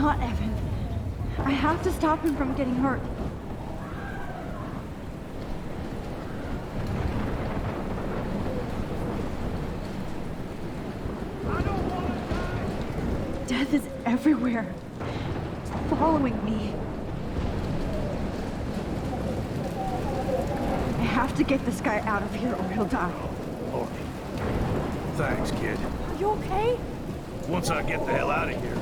not Evan. I have to stop him from getting hurt. I don't want to die! Death is everywhere. It's following me. I have to get this guy out of here or he'll die. Lord. Thanks, kid. Are you okay? Once I get the hell out of here,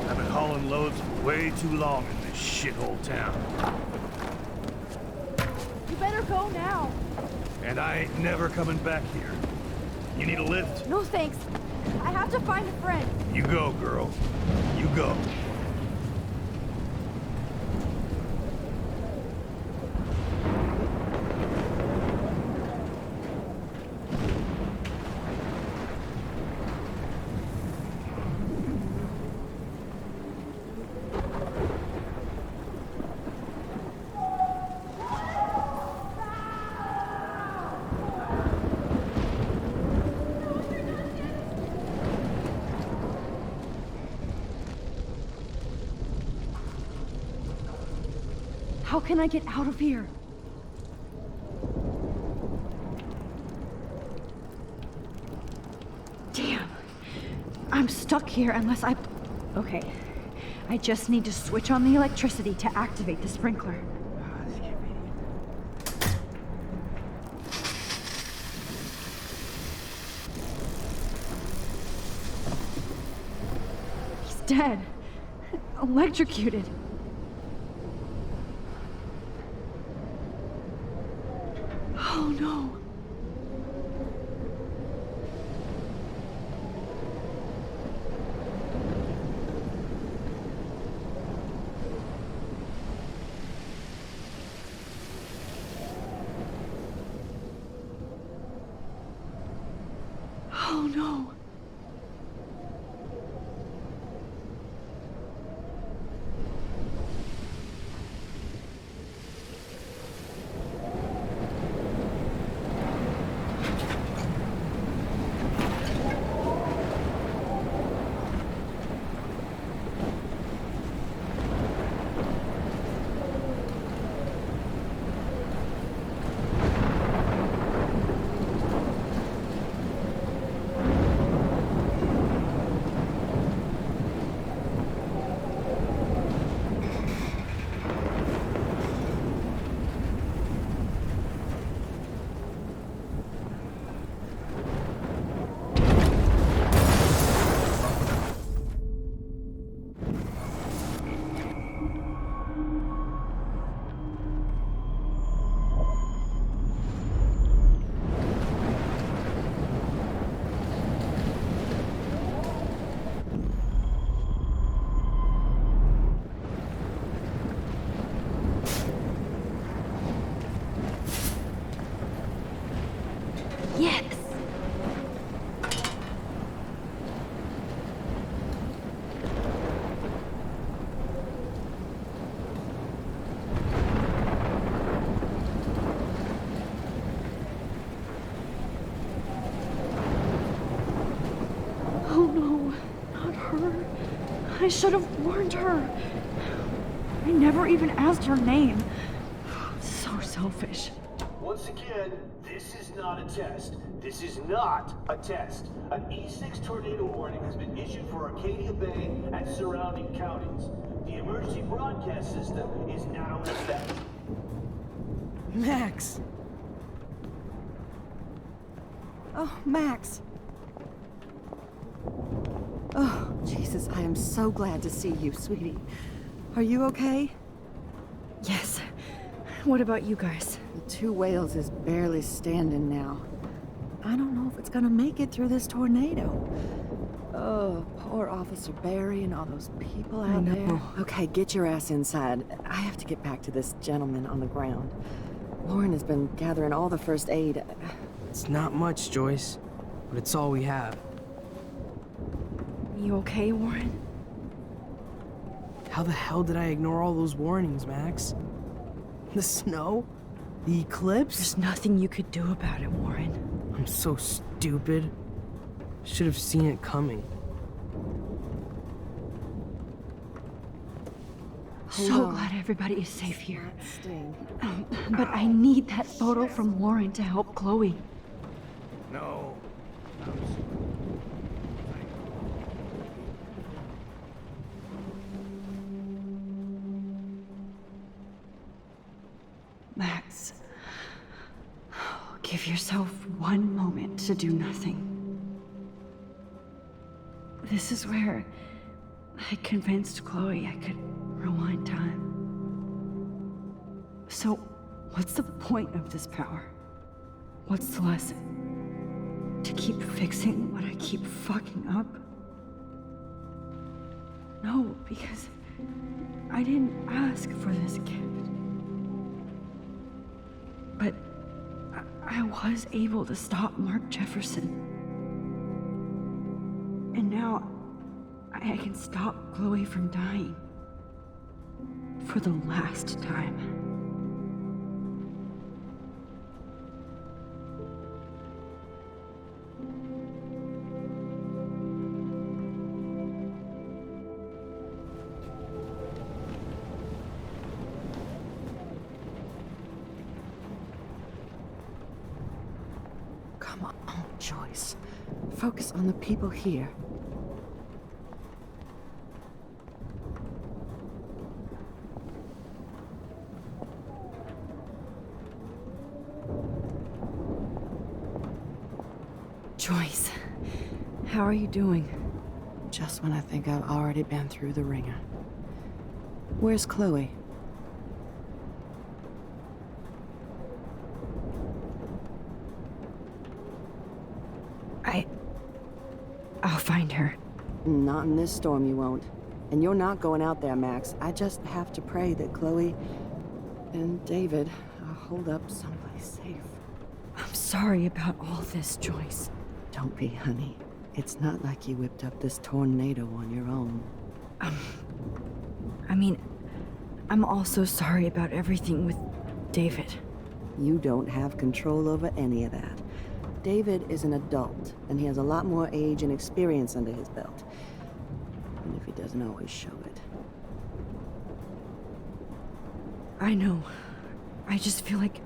I've been hauling loads for way too long in this shithole town. You better go now. And I ain't never coming back here. You need a lift? No thanks. I have to find a friend. You go, girl. You go. How can I get out of here? Damn. I'm stuck here unless I... Okay. I just need to switch on the electricity to activate the sprinkler. He's dead. Electrocuted. Oh no. Oh no. Yes! Oh no, not her. I should have warned her. I never even asked her name. So selfish. Once again, this is not a test. This is not a test. An E6 tornado warning has been issued for Arcadia Bay and surrounding counties. The emergency broadcast system is now in effect. Max! Oh, Max. Oh, Jesus, I am so glad to see you, sweetie. Are you okay? Yes. What about you guys? The Two Whales is barely standing now. I don't know if it's gonna make it through this tornado. Oh, poor Officer Barry and all those people out there. Okay, get your ass inside. I have to get back to this gentleman on the ground. Lauren has been gathering all the first aid. It's not much, Joyce, but it's all we have. You okay, Warren? How the hell did I ignore all those warnings, Max? The snow? The eclipse? There's nothing you could do about it, Warren. I'm so stupid. Should have seen it coming. so on. glad everybody is safe here. Not sting. But I need that photo from Warren to help Chloe. No. Max, give yourself one moment to do nothing. This is where I convinced Chloe I could rewind time. So, what's the point of this power? What's the lesson? To keep fixing what I keep fucking up? No, because I didn't ask for this gift. But I was able to stop Mark Jefferson. And now I can stop Chloe from dying. For the last time. Come on, Joyce. Focus on the people here. Joyce, how are you doing? Just when I think I've already been through the ringer. Where's Chloe? I'll find her. Not in this storm, you won't. And you're not going out there, Max. I just have to pray that Chloe and David are holed up someplace safe. I'm sorry about all this, Joyce. Don't be, honey. It's not like you whipped up this tornado on your own. I mean, I'm also sorry about everything with David. You don't have control over any of that. David is an adult, and he has a lot more age and experience under his belt. And if he doesn't always show it. I know. I just feel like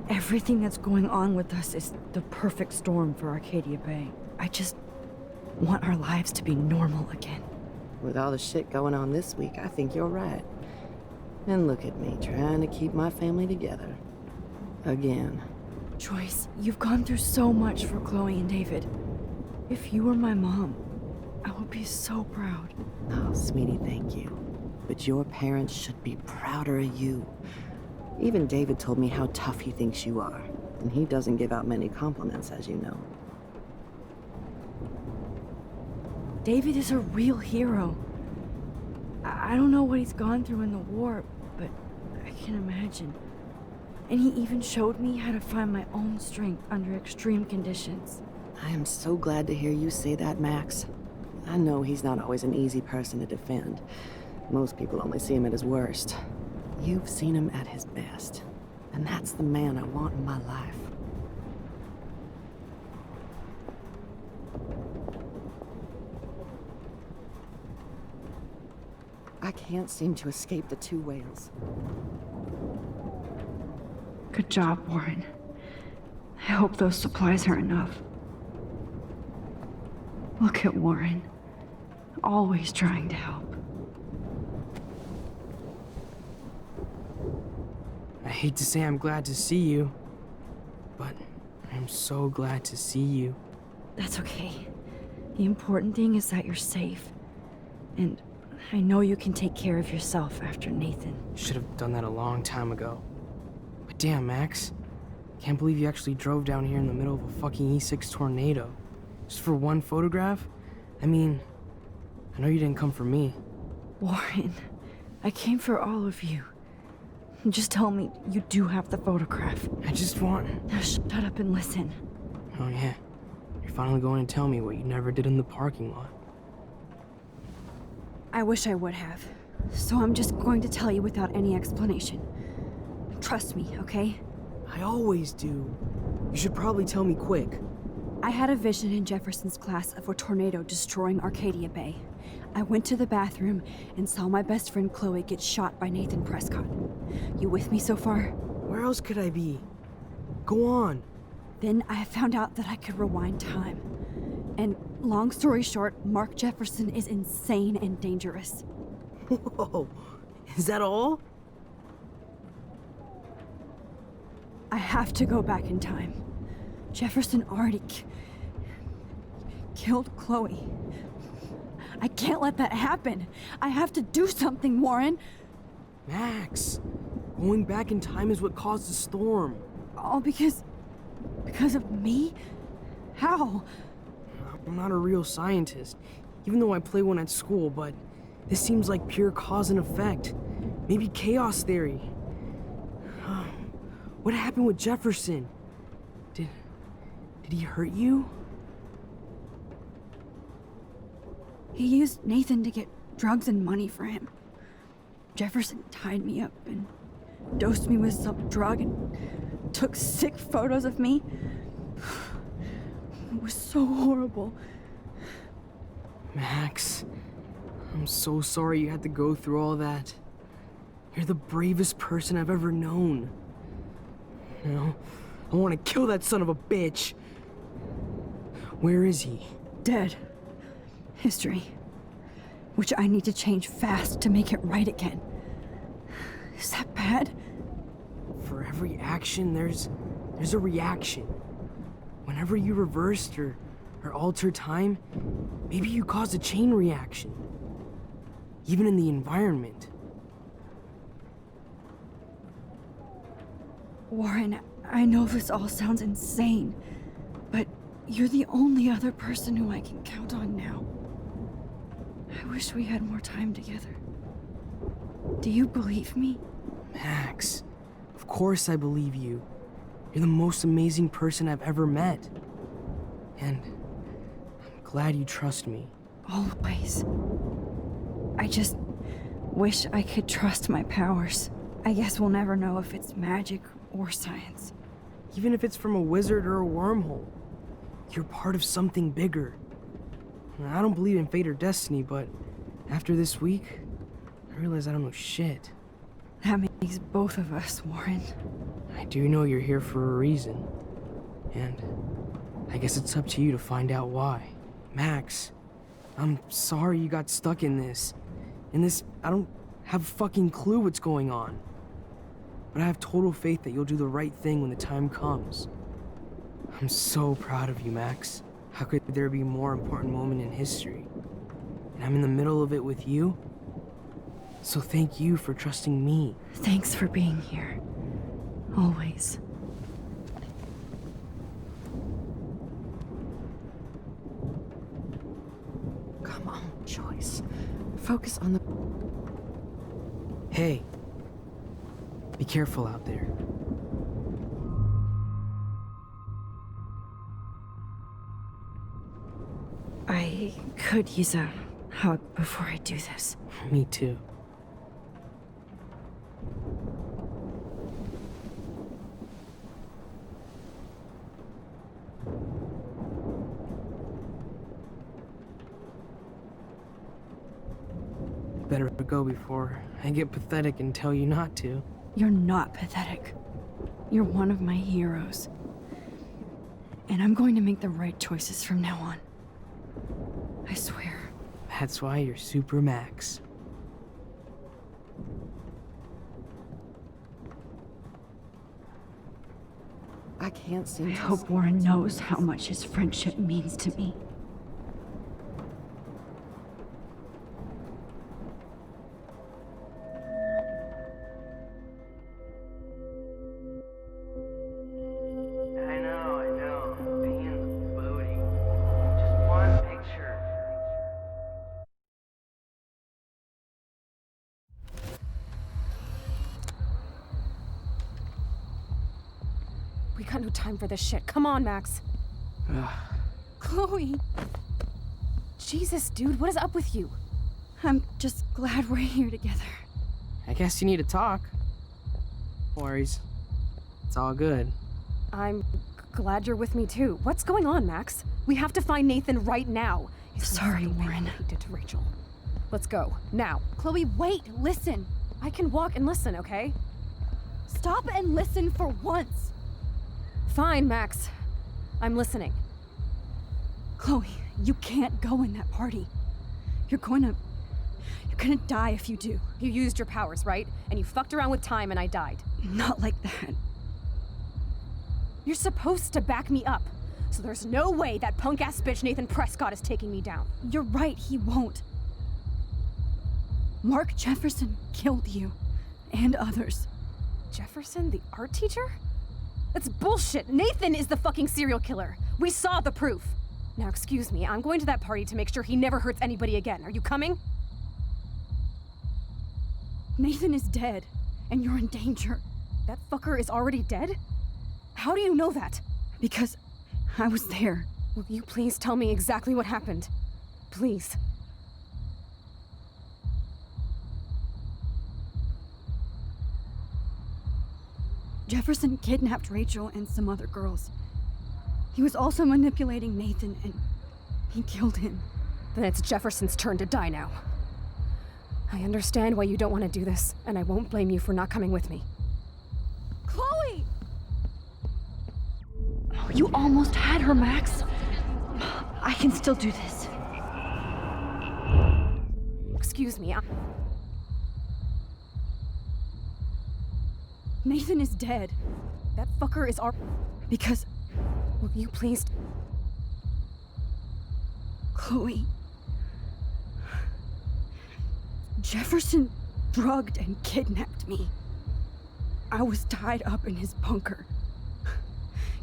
everything that's going on with us is the perfect storm for Arcadia Bay. I just want our lives to be normal again. With all the shit going on this week, I think you're right. And look at me, trying to keep my family together. Again. Joyce, you've gone through so much for Chloe and David. If you were my mom, I would be so proud. Oh, sweetie, thank you. But your parents should be prouder of you. Even David told me how tough he thinks you are. And he doesn't give out many compliments, as you know. David is a real hero. I don't know what he's gone through in the war, but I can imagine. And he even showed me how to find my own strength under extreme conditions. I am so glad to hear you say that, Max. I know he's not always an easy person to defend. Most people only see him at his worst. You've seen him at his best. And that's the man I want in my life. I can't seem to escape the two whales. Good job, Warren. I hope those supplies are enough. Look at Warren. Always trying to help. I hate to say I'm glad to see you, but I'm so glad to see you. That's okay. The important thing is that you're safe. And I know you can take care of yourself after Nathan. Should have done that a long time ago. But damn, Max. Can't believe you actually drove down here in the middle of a fucking E6 tornado. Just for one photograph? I mean, I know you didn't come for me. Warren, I came for all of you. Just tell me you do have the photograph. I just want... Now shut up and listen. Oh yeah, you're finally going to tell me what you never did in the parking lot. I wish I would have. So I'm just going to tell you without any explanation. Trust me, okay? I always do. You should probably tell me quick. I had a vision in Jefferson's class of a tornado destroying Arcadia Bay. I went to the bathroom and saw my best friend Chloe get shot by Nathan Prescott. You with me so far? Where else could I be? Go on. Then I found out that I could rewind time. And long story short, Mark Jefferson is insane and dangerous. Whoa, is that all? I have to go back in time. Jefferson already killed Chloe. I can't let that happen. I have to do something, Warren. Max, going back in time is what caused the storm. All because of me? How? I'm not a real scientist, even though I play one at school, but this seems like pure cause and effect. Maybe chaos theory. What happened with Jefferson? Did he hurt you? He used Nathan to get drugs and money for him. Jefferson tied me up and dosed me with some drug and took sick photos of me. It was so horrible. Max, I'm so sorry you had to go through all that. You're the bravest person I've ever known. You know, I want to kill that son of a bitch. Where is he? Dead. History. Which I need to change fast to make it right again. Is that bad? For every action, there's a reaction. Whenever you reversed or altered time, maybe you caused a chain reaction. Even in the environment. Warren, I know this all sounds insane, but you're the only other person who I can count on now. I wish we had more time together. Do you believe me? Max, of course I believe you. You're the most amazing person I've ever met. And I'm glad you trust me. Always. I just wish I could trust my powers. I guess we'll never know if it's magic or science. Even if it's from a wizard or a wormhole, you're part of something bigger. I don't believe in fate or destiny, but after this week, I realize I don't know shit. That makes both of us, Warren. I do know you're here for a reason. And I guess it's up to you to find out why. Max, I'm sorry you got stuck in this. I don't have a fucking clue what's going on. But I have total faith that you'll do the right thing when the time comes. I'm so proud of you, Max. How could there be a more important moment in history? And I'm in the middle of it with you. So thank you for trusting me. Thanks for being here. Always. Come on, Joyce. Focus on the... Hey, be careful out there. I could use a hug before I do this. Me too. Better go before I get pathetic and tell you not to. You're not pathetic. You're one of my heroes. And I'm going to make the right choices from now on. I swear. That's why you're Super Max. I can't seem I to... hope Warren knows how much his friendship means to me. I know. Pain in the booty. Just one picture. We got no time for this shit. Come on, Max. Chloe! Jesus, dude, what is up with you? I'm just glad we're here together. I guess you need to talk. No worries. It's all good. I'm glad you're with me too. What's going on, Max? We have to find Nathan right now. He's Sorry, fucking Warren. What he did to Rachel. Let's go. Now. Chloe, wait, listen. I can walk and listen, okay? Stop and listen for once. Fine, Max. I'm listening. Chloe, you can't go in that party. You're gonna die if you do. You used your powers, right? And you fucked around with time and I died. Not like that. You're supposed to back me up. So there's no way that punk-ass bitch Nathan Prescott is taking me down. You're right, he won't. Mark Jefferson killed you. And others. Jefferson, the art teacher? That's bullshit. Nathan is the fucking serial killer. We saw the proof. Now, excuse me, I'm going to that party to make sure he never hurts anybody again. Are you coming? Nathan is dead, and you're in danger. That fucker is already dead? How do you know that? Because I was there. Will you please tell me exactly what happened? Please. Jefferson kidnapped Rachel and some other girls. He was also manipulating Nathan, and he killed him. Then it's Jefferson's turn to die now. I understand why you don't want to do this, and I won't blame you for not coming with me. Chloe! Oh, you almost had her, Max. I can still do this. Excuse me, Nathan is dead. That fucker is our... Because... Will you please... Chloe... Jefferson drugged and kidnapped me. I was tied up in his bunker.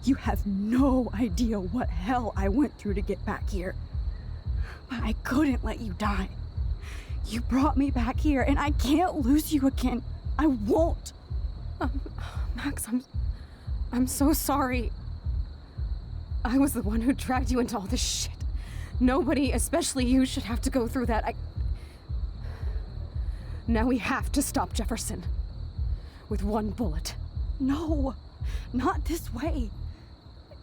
You have no idea what hell I went through to get back here. But I couldn't let you die. You brought me back here, and I can't lose you again. I won't. Max, I'm so sorry. I was the one who dragged you into all this shit. Nobody, especially you, should have to go through that. Now we have to stop Jefferson. With one bullet. No, not this way.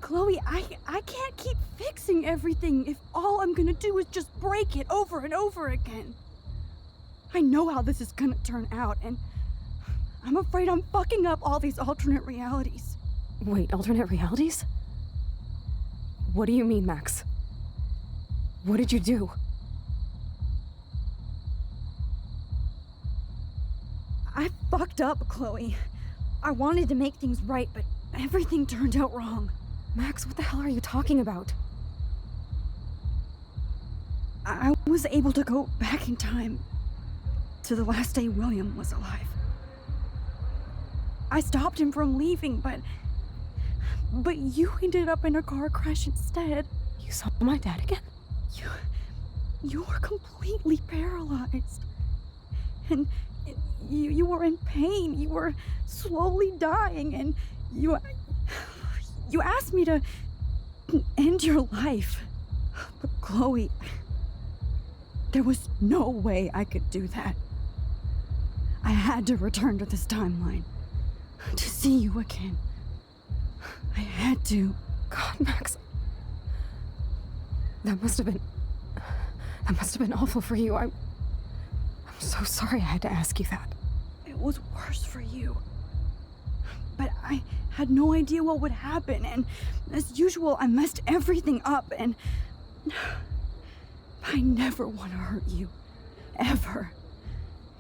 Chloe, I can't keep fixing everything if all I'm gonna do is just break it over and over again. I know how this is gonna turn out, and I'm afraid I'm fucking up all these alternate realities. Wait, alternate realities? What do you mean, Max? What did you do? I fucked up, Chloe. I wanted to make things right, but everything turned out wrong. Max, what the hell are you talking about? I was able to go back in time to the last day William was alive. I stopped him from leaving, but you ended up in a car crash instead. You saw my dad again? You were completely paralyzed. And you were in pain. You were slowly dying, and you asked me to end your life. But Chloe, there was no way I could do that. I had to return to this timeline to see you again. I had to. God, Max. That must have been awful for you. I'm so sorry I had to ask you that. It was worse for you. But I had no idea what would happen, and as usual, I messed everything up, and I never want to hurt you. Ever.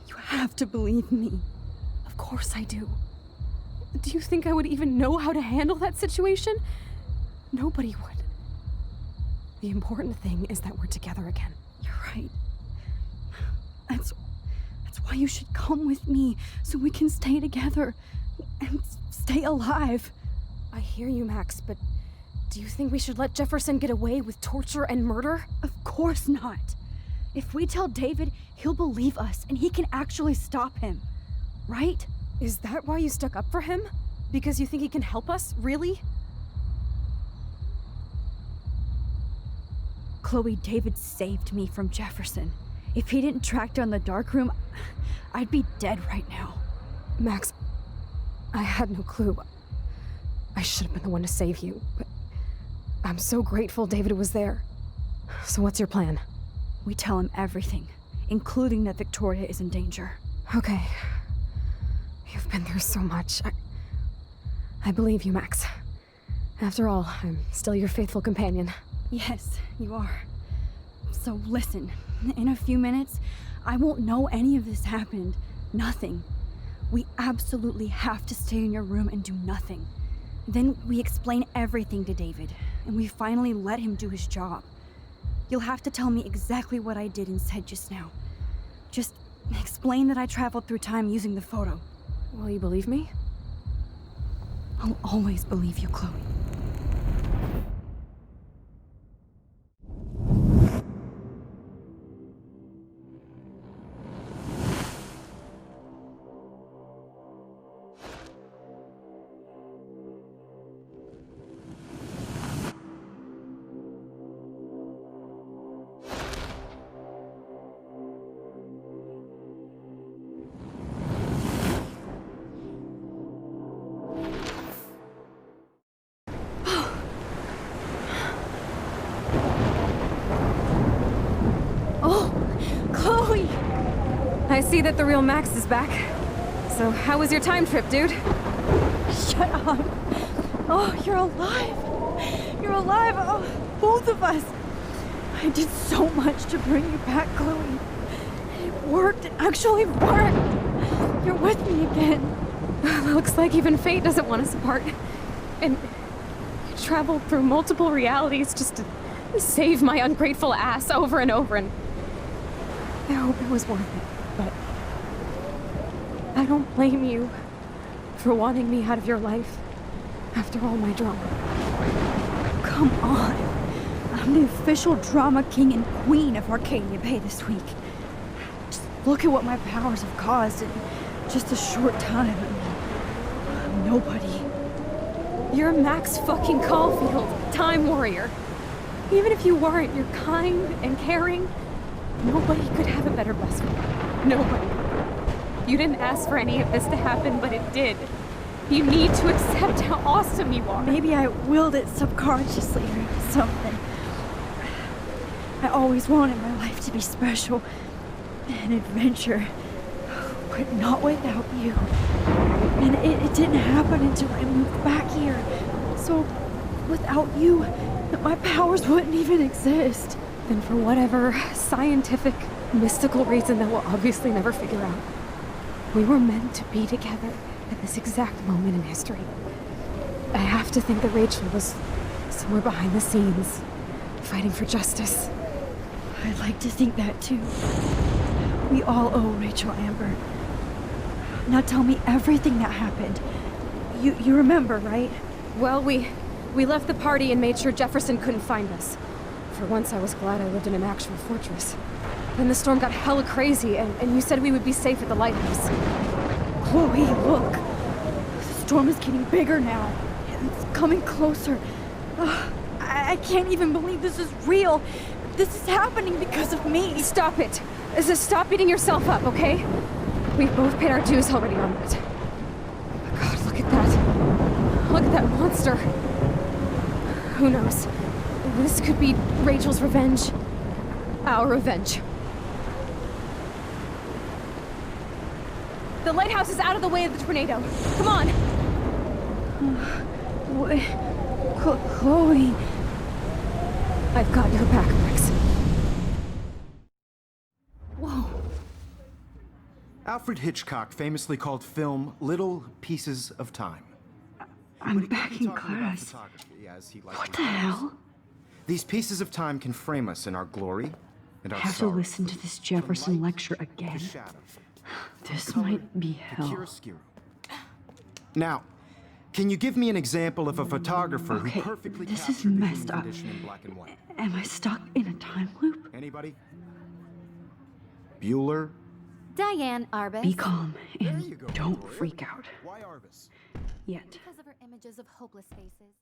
You have to believe me. Of course I do. Do you think I would even know how to handle that situation? Nobody would. The important thing is that we're together again. You're right. That's why you should come with me, so we can stay together and stay alive. I hear you, Max, but do you think we should let Jefferson get away with torture and murder? Of course not. If we tell David, he'll believe us, and he can actually stop him. Right? Is that why you stuck up for him? Because you think he can help us? Really? Chloe, David saved me from Jefferson. If he didn't track down the dark room, I'd be dead right now. Max, I had no clue. I should have been the one to save you, but I'm so grateful David was there. So what's your plan? We tell him everything, including that Victoria is in danger. Okay. You've been through so much. I believe you, Max. After all, I'm still your faithful companion. Yes, you are. So listen, in a few minutes, I won't know any of this happened. Nothing. We absolutely have to stay in your room and do nothing. Then we explain everything to David, and we finally let him do his job. You'll have to tell me exactly what I did and said just now. Just explain that I traveled through time using the photo. Will you believe me? I'll always believe you, Chloe. Chloe! I see that the real Max is back. So how was your time trip, dude? Shut up. Oh, you're alive. You're alive. Oh, both of us. I did so much to bring you back, Chloe. It worked. It actually worked. You're with me again. Looks like even fate doesn't want us apart. And you traveled through multiple realities just to save my ungrateful ass over and over, and I hope it was worth it, but I don't blame you for wanting me out of your life after all my drama. Come on. I'm the official drama king and queen of Arcadia Bay this week. Just look at what my powers have caused in just a short time. I'm nobody. You're Max fucking Caulfield, Time Warrior. Even if you weren't, you're kind and caring. Nobody could have a better best friend. Nobody. You didn't ask for any of this to happen, but it did. You need to accept how awesome you are. Maybe I willed it subconsciously or something. I always wanted my life to be special. An adventure. But not without you. And it didn't happen until I moved back here. So, without you, my powers wouldn't even exist. And for whatever scientific, mystical reason that we'll obviously never figure out, we were meant to be together at this exact moment in history. I have to think that Rachel was somewhere behind the scenes, fighting for justice. I'd like to think that too. We all owe Rachel Amber. Now tell me everything that happened. You remember, right? Well, we left the party and made sure Jefferson couldn't find us. For once, I was glad I lived in an actual fortress. Then the storm got hella crazy, and you said we would be safe at the lighthouse. Chloe, look. The storm is getting bigger now. It's coming closer. I can't even believe this is real. This is happening because of me. Stop it. Just stop beating yourself up, okay? We've both paid our dues already on that. Oh God, look at that. Look at that monster. Who knows? This could be Rachel's revenge. Our revenge. The lighthouse is out of the way of the tornado. Come on! Chloe. I've got your back, Max. Whoa. Alfred Hitchcock famously called film little pieces of time. I'm back in class. What the hell? These pieces of time can frame us in our glory and our I have to sorrow. listen to this Jefferson lecture again. This might be hell. Now, can you give me an example of a photographer who Okay, perfectly this is captured the messed human up. condition in black and white? Am I stuck in a time loop? Anybody? Bueller? Diane Arbus. Be calm There and you go, don't Bueller. freak out. Why Arvis? Yet. Because of her images of hopeless faces.